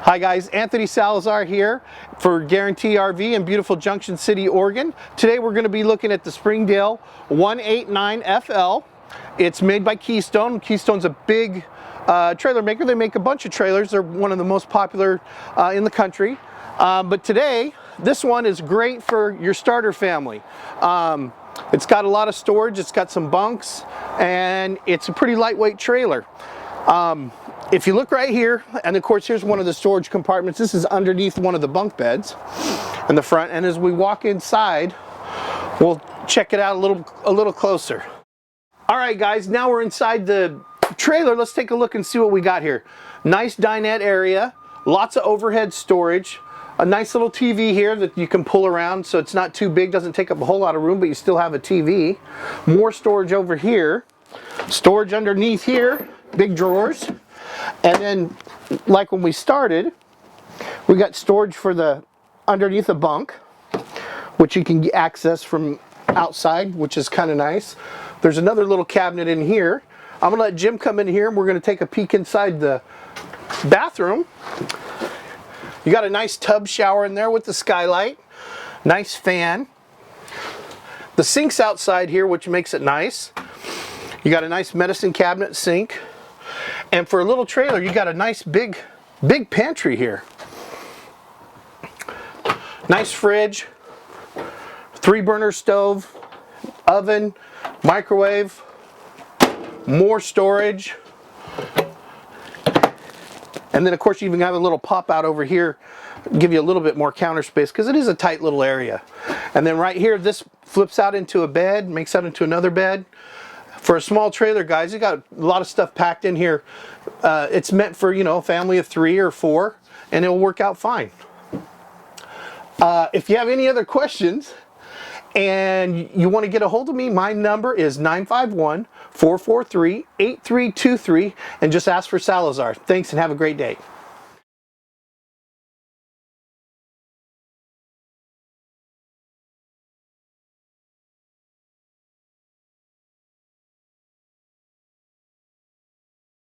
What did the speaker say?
Hi guys, Anthony Salazar here for Guarantee RV in beautiful Junction City, Oregon. Today we're going to be looking at the Springdale 189FL. It's made by Keystone. Keystone's a big trailer maker. They make a bunch of trailers. They're one of the most popular in the country. But today, this one is great for your starter family. It's got a lot of storage. It's got some bunks, and it's a pretty lightweight trailer. If you look right here, and of course here's one of the storage compartments. This is underneath one of the bunk beds in the front, and as we walk inside, we'll check it out a little closer. All right guys, now we're inside the trailer. Let's take a look and see what we got here. Nice dinette area, lots of overhead storage, a nice little TV here that you can pull around so it's not too big, doesn't take up a whole lot of room, but you still have a TV. More storage over here, storage underneath here, big drawers. And then, like when we started, we got storage for the underneath the bunk, which you can access from outside, which is kind of nice. There's another little cabinet in here. I'm gonna let Jim come in here and we're gonna take a peek inside the bathroom. You got a nice tub shower in there with the skylight, nice fan. The sink's outside here, which makes it nice. You got a nice medicine cabinet sink. And for a little trailer, you got a nice big pantry here. Nice fridge, 3-burner stove, oven, microwave, more storage. And then of course you even have a little pop out over here, give you a little bit more counter space because it is a tight little area. And then right here, this flips out into a bed, makes out into another bed. For a small trailer, guys, you got a lot of stuff packed in here. It's meant for, you know, a family of 3 or 4, and it'll work out fine. If you have any other questions and you want to get a hold of me, my number is 951-443-8323, and just ask for Salazar. Thanks and have a great day.